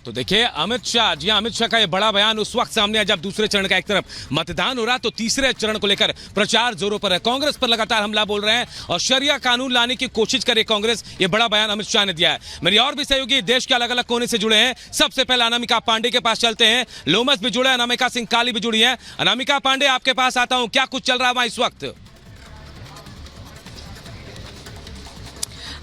तो देखिए अमित शाह, जी अमित शाह का ये बड़ा बयान उस वक्त सामने आया जब दूसरे चरण का एक तरफ मतदान हो रहा, तो तीसरे चरण को लेकर प्रचार जोरों पर है। कांग्रेस पर लगातार हमला बोल रहे हैं और शरिया कानून लाने की कोशिश करे कांग्रेस, ये बड़ा बयान अमित शाह ने दिया है। मेरी और भी सहयोगी देश के अलग अलग कोने से जुड़े हैं। सबसे पहले अनामिका पांडे के पास चलते हैं। लोमस भी जुड़े, अनामिका सिंह काली भी जुड़ी है। अनामिका पांडे, आपके पास आता हूं, क्या कुछ चल रहा है वहां इस वक्त?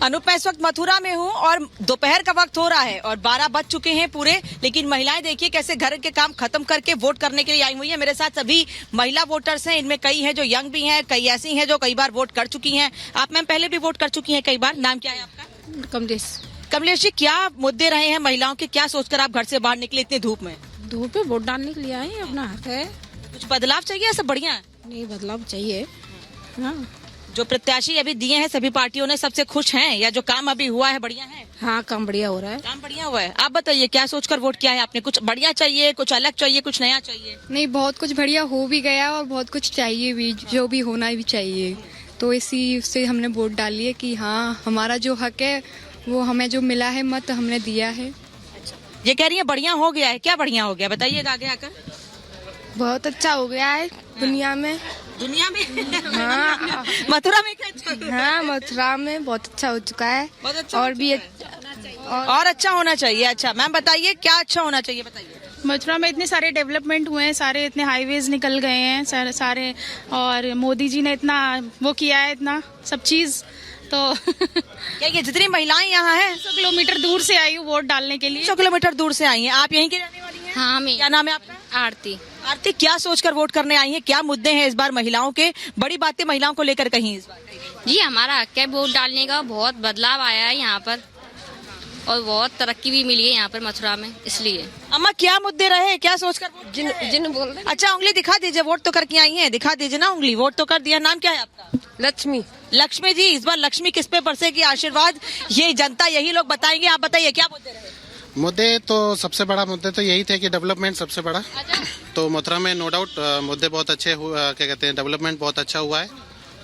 अनूप, मैं इस वक्त मथुरा में हूँ और दोपहर का वक्त हो रहा है और 12 बज चुके हैं पूरे, लेकिन महिलाएं देखिए कैसे घर के काम खत्म करके वोट करने के लिए आई हुई हैं। मेरे साथ सभी महिला वोटर्स हैं, इनमें कई हैं जो यंग भी हैं, कई ऐसी हैं जो कई बार वोट कर चुकी हैं। आप मैम पहले भी वोट कर चुकी हैं कई बार। नाम क्या है आपका? कमलेश। कमलेश जी, क्या मुद्दे रहे हैं महिलाओं के, क्या सोचकर आप घर से बाहर निकले इतनी धूप में? धूप पे वोट डालने के लिए आए, अपना हक है। कुछ बदलाव चाहिए या सब बढ़िया है? नहीं, बदलाव चाहिए। हाँ जो प्रत्याशी अभी दिए हैं सभी पार्टियों ने, सबसे खुश हैं या जो काम अभी हुआ है बढ़िया है? हाँ, काम बढ़िया हो रहा है। काम बढ़िया हुआ है। आप बताइए क्या सोचकर वोट किया है आपने? कुछ बढ़िया चाहिए, कुछ अलग चाहिए, कुछ नया चाहिए? नहीं, बहुत कुछ बढ़िया हो भी गया और बहुत कुछ चाहिए भी, जो भी होना भी चाहिए। तो इसी से हमने वोट डाली है कि हाँ, हमारा जो हक है वो हमें जो मिला है, मत हमने दिया है। ये कह रही है बढ़िया हो गया है, क्या बढ़िया हो गया बताइएगा आगे आकर। बहुत अच्छा हो गया है दुनिया में। दुनिया में? हाँ मथुरा में क्या अच्छा हो गया? हाँ, मथुरा में बहुत अच्छा हो चुका है। बहुत अच्छा और हो भी और अच्छा होना चाहिए। अच्छा मैम बताइए क्या अच्छा होना चाहिए, बताइए। मथुरा में इतने सारे डेवलपमेंट हुए हैं, सारे इतने हाईवेज निकल गए हैं सारे, और मोदी जी ने इतना वो किया है, इतना सब चीज। तो क्या ये जितनी महिलाएं यहाँ हैं 100 किलोमीटर दूर से आई हूँ वोट डालने के लिए। 100 किलोमीटर दूर से आई हैं। आप यहीं की रहने वाली हैं? हाँ, मैं क्या नाम है आपका? आरती। आरती, क्या सोचकर वोट करने आई हैं? क्या मुद्दे हैं इस बार महिलाओं के? बड़ी बातें महिलाओं को लेकर कहीं इस बार? जी, हमारा हक है वोट डालने का। बहुत बदलाव आया है यहाँ पर और बहुत तरक्की भी मिली है यहाँ पर मथुरा में, इसलिए। अम्मा क्या मुद्दे रहे, क्या सोचकर वोट? जिन बोल रहे। अच्छा उंगली दिखा दीजिए, वोट तो करके आई हैं, दिखा दीजिए ना उंगली। वोट तो कर दिया। नाम क्या है आपका? लक्ष्मी। लक्ष्मी जी, इस बार लक्ष्मी किस पे बरसेगी आशीर्वाद? ये जनता यही लोग बताएंगे। आप बताइए क्या मुद्दे रहे? मुद्दे तो सबसे बड़ा मुद्दे तो यही थे कि डेवलपमेंट सबसे बड़ा। तो मथुरा में नो डाउट मुद्दे बहुत अच्छे क्या कहते हैं, डेवलपमेंट बहुत अच्छा हुआ है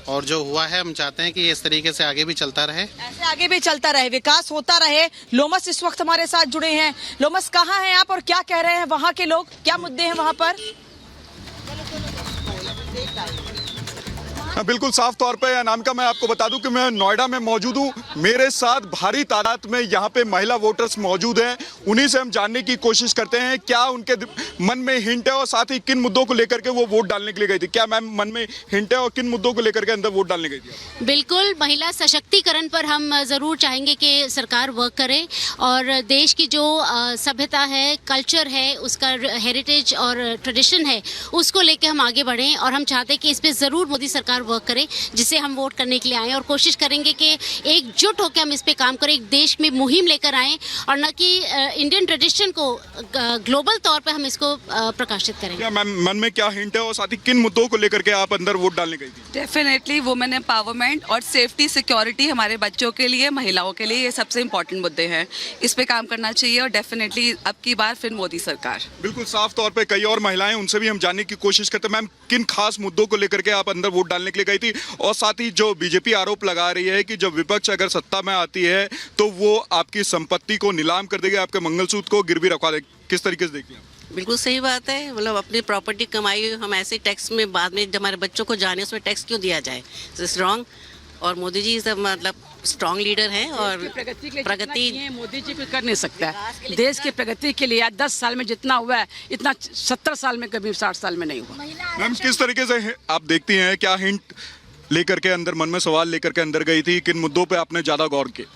और जो हुआ है हम चाहते हैं कि इस तरीके से आगे भी चलता रहे, ऐसे आगे भी चलता रहे, विकास होता रहे। लोमस इस वक्त हमारे साथ जुड़े हैं। लोमस, कहाँ हैं आप और क्या कह रहे हैं वहाँ के लोग, क्या मुद्दे हैं वहाँ पर? बिल्कुल साफ तौर पे अनामिका, मैं आपको बता दूं कि मैं नोएडा में मौजूद हूं। मेरे साथ भारी तादाद में यहाँ पे महिला वोटर्स मौजूद हैं। उन्हीं से हम जानने की कोशिश करते हैं क्या उनके मन में हिंट है और साथ ही किन मुद्दों को लेकर के वो वोट डालने के लिए गई थी। क्या मैम मन में हिंट है और किन मुद्दों को लेकर के अंदर वोट डालने गई थी? बिल्कुल, महिला सशक्तिकरण पर हम जरूर चाहेंगे कि सरकार वर्क करे और देश की जो सभ्यता है, कल्चर है, उसका हेरिटेज और ट्रेडिशन है, उसको लेके हम आगे बढ़ें। और हम चाहते हैं कि इस पर जरूर मोदी सरकार वर्क करे, जिसे हम वोट करने के लिए आए और कोशिश करेंगे कि एकजुट होकर हम इस पे काम करें, एक देश में मुहिम लेकर आए और न कि इंडियन ट्रेडिशन को ग्लोबल तौर पे हम इसको प्रकाशित करेंगे। क्या मैम मन में क्या हिंट है और साथ ही किन मुद्दों को लेकर के आप अंदर वोट डालने गई थी? डेफिनेटली वुमेन एम्पावरमेंट और सेफ्टी सिक्योरिटी हमारे बच्चों के लिए, महिलाओं के लिए, ये सबसे इम्पोर्टेंट मुद्दे हैं। इस पे काम करना चाहिए और डेफिनेटली अब की बार फिर मोदी सरकार। बिल्कुल साफ तौर पे कई और महिलाएं, उनसे भी हम जानने की कोशिश करते हैं। मैम, किन खास मुद्दों को लेकर के आप अंदर वोट डालने के लिए गई थी? और साथ ही जो बीजेपी आरोप लगा रही है कि जब विपक्ष अगर सत्ता में आती है तो वो आपकी संपत्ति को नीलाम कर देगी, आपके मंगलसूत्र को गिरवी रखवा देगी, किस तरीके से देखती हैं? बिल्कुल सही बात है। मतलब अपनी प्रॉपर्टी कमाई हम ऐसे टैक्स में बाद में जब हमारे बच्चों को जाने उसमें टैक्स क्यों दिया जाए? It's wrong. और मोदी जी सब मतलब स्ट्रॉन्ग लीडर हैं और प्रगति मोदी जी कुछ कर नहीं सकता है। देश की प्रगति के लिए 10 साल में जितना हुआ है इतना 70 साल में कभी 60 साल में नहीं हुआ। मैम, किस तरीके से आप देखती हैं, क्या हिंट लेकर के अंदर, मन में सवाल लेकर के अंदर गई थी? किन मुद्दों पे आपने ज्यादा गौर किया?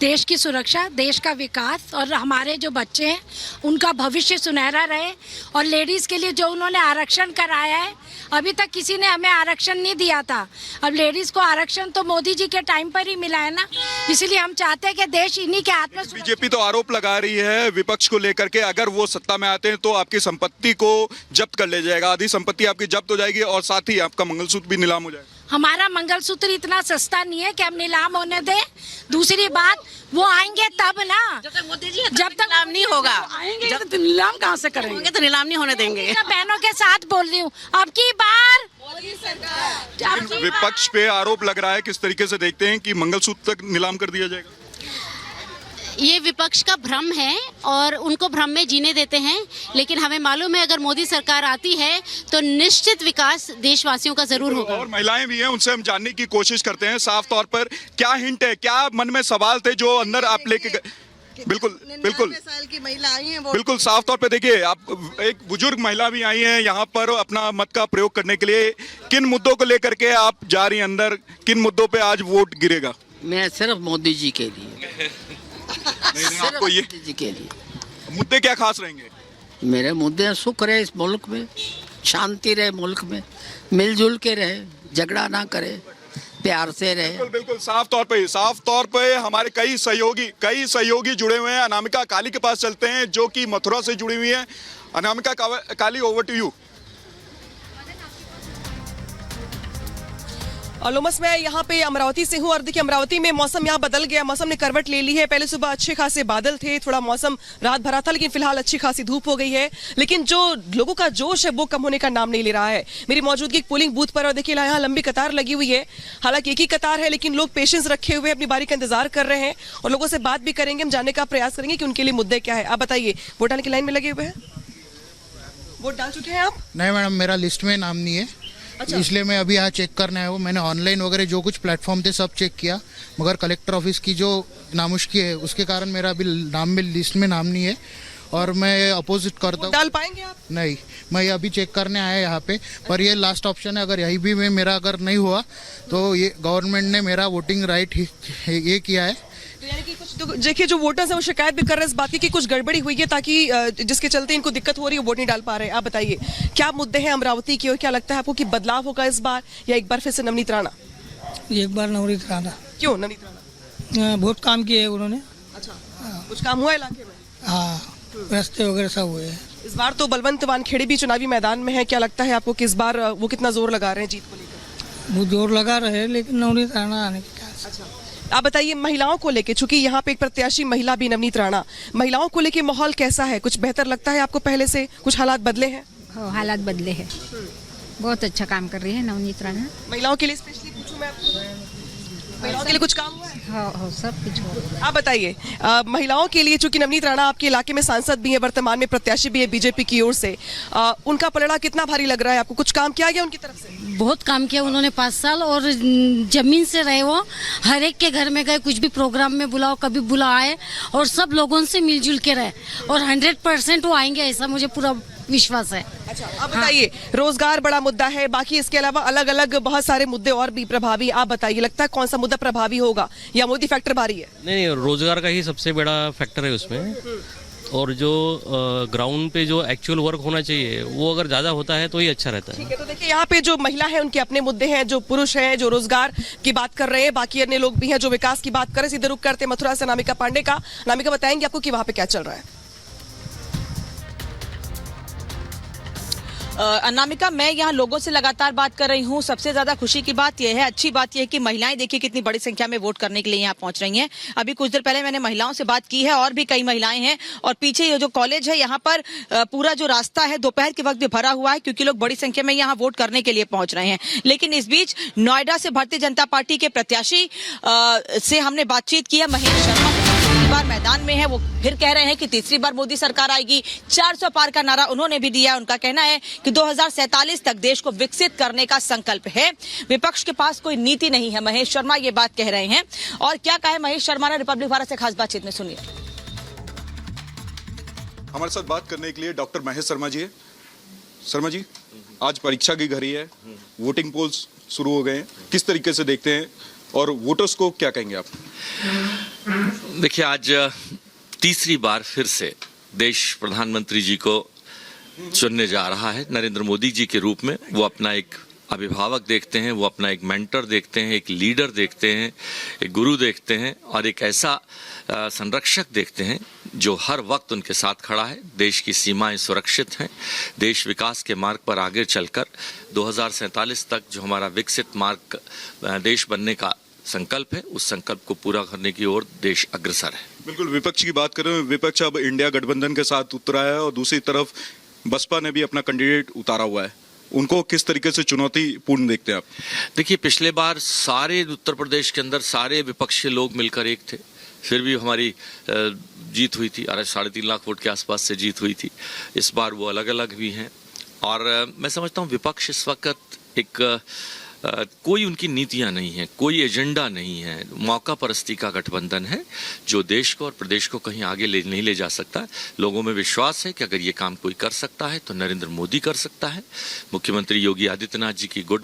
देश की सुरक्षा, देश का विकास और हमारे जो बच्चे हैं उनका भविष्य सुनहरा रहे। और लेडीज़ के लिए जो उन्होंने आरक्षण कराया है, अभी तक किसी ने हमें आरक्षण नहीं दिया था। अब लेडीज़ को आरक्षण तो मोदी जी के टाइम पर ही मिला है ना, इसलिए हम चाहते हैं कि देश इन्हीं के हाथ में। बीजेपी तो आरोप लगा रही है विपक्ष को लेकर के, अगर वो सत्ता में आते हैं तो आपकी संपत्ति को जब्त कर ले जाएगा, आधी संपत्ति आपकी जब्त हो जाएगी और साथ ही आपका मंगलसूत्र भी नीलाम हो जाएगा। हमारा मंगलसूत्र इतना सस्ता नहीं है कि हम नीलाम होने दें। दूसरी बात, वो आएंगे तब ना, जब तक नीलाम नहीं होगा। आएंगे तो नीलाम कहाँ से करेंगे? तो नीलाम नहीं होने देंगे। बहनों के साथ बोल रही हूँ, अब की बार विपक्ष पे आरोप लग रहा है, किस तरीके से देखते हैं कि मंगलसूत्र तक नीलाम कर दिया जाएगा? ये विपक्ष का भ्रम है और उनको भ्रम में जीने देते हैं, लेकिन हमें मालूम है अगर मोदी सरकार आती है तो निश्चित विकास देशवासियों का जरूर होगा। और महिलाएं भी हैं, उनसे हम जानने की कोशिश करते हैं साफ तौर पर क्या हिंट है, क्या मन में सवाल थे जो अंदर आप लेके गए। बिल्कुल बिल्कुल साल की महिला आई हैं, बिल्कुल साफ तौर पे देखिए, आप एक बुजुर्ग महिला भी आई हैं यहाँ पर अपना मत का प्रयोग करने के लिए। किन मुद्दों को लेकर के आप जा रही हैं अंदर, किन मुद्दों पे आज वोट गिरेगा? मैं सिर्फ मोदी जी के लिए, नहीं, आपको ये मोदी जी के लिए। मुद्दे क्या खास रहेंगे? मेरे मुद्दे सुख रहे इस मुल्क में, शांति रहे मुल्क में, मिलजुल के रहे, झगड़ा ना करे, प्यार से रहे। बिल्कुल बिल्कुल साफ तौर पे हमारे कई सहयोगी जुड़े हुए हैं। अनामिका काली के पास चलते हैं जो कि मथुरा से जुड़ी हुई है। अनामिका काली, ओवर टू यू। लोमस मैं यहाँ पे अमरावती से हूँ और देखिए अमरावती में मौसम यहाँ बदल गया, मौसम ने करवट ले ली है। पहले सुबह अच्छे खासे बादल थे, थोड़ा मौसम रात भरा था, लेकिन फिलहाल अच्छी खासी धूप हो गई है। लेकिन जो लोगों का जोश है वो कम होने का नाम नहीं ले रहा है। मेरी मौजूदगी एक पोलिंग बूथ पर और देखिए यहाँ लंबी कतार लगी हुई है। हालांकि एक ही कतार है लेकिन लोग पेशेंस रखे हुए अपनी बारी का इंतजार कर रहे हैं और लोगों से बात भी करेंगे, हम जानने का प्रयास करेंगे कि उनके लिए मुद्दे क्या है। आप बताइए, वोट डालने की लाइन में लगे हुए हैं, वोट डाल चुके हैं आप? नहीं मैडम, मेरा लिस्ट में नाम नहीं है। अच्छा। इसलिए मैं अभी यहाँ चेक करने आया हूँ। मैंने ऑनलाइन वगैरह जो कुछ प्लेटफॉर्म थे सब चेक किया, मगर कलेक्टर ऑफिस की जो नामुश्की है उसके कारण मेरा अभी नाम में लिस्ट में नाम नहीं है और मैं अपोजिट करता हूँ। डाल पाएंगे आप? नहीं, मैं अभी चेक करने आया यहाँ पे, पर ये लास्ट ऑप्शन है। अगर यही भी में मेरा अगर नहीं हुआ तो ये गवर्नमेंट ने मेरा वोटिंग राइट ये किया है। तो यानी कि कुछ देखिए जो वोटर्स हैं वो शिकायत भी कर रहे हैं इस बात की कि कुछ गड़बड़ी हुई है, ताकि जिसके चलते इनको दिक्कत हो रही है, वोट नहीं डाल पा रहे हैं। आप बताइए क्या मुद्दे हैं अमरावती के और क्या लगता है आपको कि बदलाव होगा इस बार या एक बार फिर से नवनीत राणा? एक बार नवनीत राणा। क्यों नवनीत राणा? बहुत काम किए है उन्होंने। अच्छा, कुछ काम हुआ इलाके में? हाँ, रास्ते वगैरह सब हुए हैं। इस बार तो बलवंत वानखेड़े भी चुनावी मैदान में है, क्या लगता है आपको कि इस बार वो कितना जोर लगा रहे हैं जीत को लेकर? वो जोर लगा रहे हैं लेकिन नवनीत राणा आने की। अच्छा, आप बताइए महिलाओं को लेके, चूंकि यहाँ पे एक प्रत्याशी महिला भी नवनीत राणा, महिलाओं को लेके माहौल कैसा है? कुछ बेहतर लगता है आपको पहले से? कुछ हालात बदले हैं? हालात बदले हैं, बहुत अच्छा काम कर रही है नवनीत राणा। महिलाओं के लिए स्पेशली पूछूं मैं आपको, महिलाओं के लिए कुछ काम हुआ है? हाँ, सब कुछ हो। आप बताइए महिलाओं के लिए, चूंकि नवनीत राणा आपके इलाके में सांसद भी है, वर्तमान में प्रत्याशी भी है बीजेपी की ओर से, उनका पलड़ा कितना भारी लग रहा है आपको? कुछ काम किया गया उनकी तरफ से? बहुत काम किया उन्होंने 5 साल और जमीन से रहे, वो हर एक के घर में गए, कुछ भी प्रोग्राम में बुलाओ कभी बुलाए और सब लोगों से मिलजुल के रहे और 100% वो आएंगे, ऐसा मुझे पूरा विश्वास है। अच्छा, आप बताइए रोजगार बड़ा मुद्दा है, बाकी इसके अलावा अलग अलग बहुत सारे मुद्दे और भी प्रभावी। आप बताइए लगता है कौन सा मुद्दा प्रभावी होगा या मोदी फैक्टर भारी है? नहीं, रोजगार का ही सबसे बड़ा फैक्टर है उसमें, और जो ग्राउंड पे जो एक्चुअल वर्क होना चाहिए वो अगर ज़्यादा होता है तो ही अच्छा रहता है। ठीक है, तो देखिए यहाँ पे जो महिला है उनके अपने मुद्दे हैं, जो पुरुष हैं जो रोजगार की बात कर रहे हैं, बाकी अन्य लोग भी हैं जो विकास की बात कर रहे हैं। सीधे रुक करते हैं मथुरा से अनामिका पांडे का। अनामिका बताएंगे आपको कि वहाँ पे क्या चल रहा है। अनामिका, मैं यहाँ लोगों से लगातार बात कर रही हूँ। सबसे ज्यादा खुशी की बात यह है, अच्छी बात यह है कि महिलाएं देखिए कितनी बड़ी संख्या में वोट करने के लिए यहाँ पहुंच रही हैं। अभी कुछ देर पहले मैंने महिलाओं से बात की है और भी कई महिलाएं हैं और पीछे ये जो कॉलेज है यहाँ पर पूरा जो रास्ता है दोपहर के वक्त भी भरा हुआ है क्योंकि लोग बड़ी संख्या में यहाँ वोट करने के लिए पहुंच रहे हैं। लेकिन इस बीच नोएडा से भारतीय जनता पार्टी के प्रत्याशी से हमने बातचीत की है। महेश शर्मा बार मैदान में है, वो फिर कह रहे हैं कि तीसरी बार मोदी सरकार आएगी। 400 पार का नारा उन्होंने भी दिया। उनका कहना है कि 2047 तक देश को विकसित करने का संकल्प है, विपक्ष के पास कोई नीति नहीं है। महेश शर्मा ये बात कह रहे हैं और क्या कहे महेश शर्मा ने रिपब्लिक भारत से खास बातचीत में, सुनिए। हमारे साथ बात करने के लिए डॉक्टर महेश शर्मा जी है। शर्मा जी, आज परीक्षा की घड़ी है, वोटिंग पोल्स शुरू हो गए हैं, किस तरीके से देखते हैं और वोटर्स को क्या कहेंगे आप? देखिए, आज तीसरी बार फिर से देश प्रधानमंत्री जी को चुनने जा रहा है नरेंद्र मोदी जी के रूप में। वो अपना एक अभिभावक देखते हैं, वो अपना एक मेंटर देखते हैं, एक लीडर देखते हैं, एक गुरु देखते हैं और एक ऐसा संरक्षक देखते हैं जो हर वक्त उनके साथ खड़ा है। देश की सीमाएं सुरक्षित हैं, देश विकास के मार्ग पर आगे चलकर 2047 तक जो हमारा विकसित मार्ग देश बनने का संकल्प है, उस संकल्प को पूरा करने की ओर देश अग्रसर है। बिल्कुल, विपक्ष की बात करें, विपक्ष अब इंडिया गठबंधन के साथ उतरा है और दूसरी तरफ बसपा ने भी अपना कैंडिडेट उतारा हुआ है। उनको किस तरीके से चुनौतीपूर्ण देखते हैं आप? देखिए, पिछले बार सारे उत्तर प्रदेश के अंदर सारे विपक्ष के लोग मिलकर एक थे, फिर भी हमारी जीत हुई थी, 3.5 लाख वोट के आसपास से जीत हुई थी। इस बार वो अलग अलग भी हैं और मैं समझता हूँ विपक्ष इस वक्त एक कोई उनकी नीतियां नहीं हैं, कोई एजेंडा नहीं है, मौका परस्ती का गठबंधन है जो देश को और प्रदेश को कहीं आगे नहीं ले जा सकता। लोगों में विश्वास है कि अगर ये काम कोई कर सकता है तो नरेंद्र मोदी कर सकता है। मुख्यमंत्री योगी आदित्यनाथ जी की गुड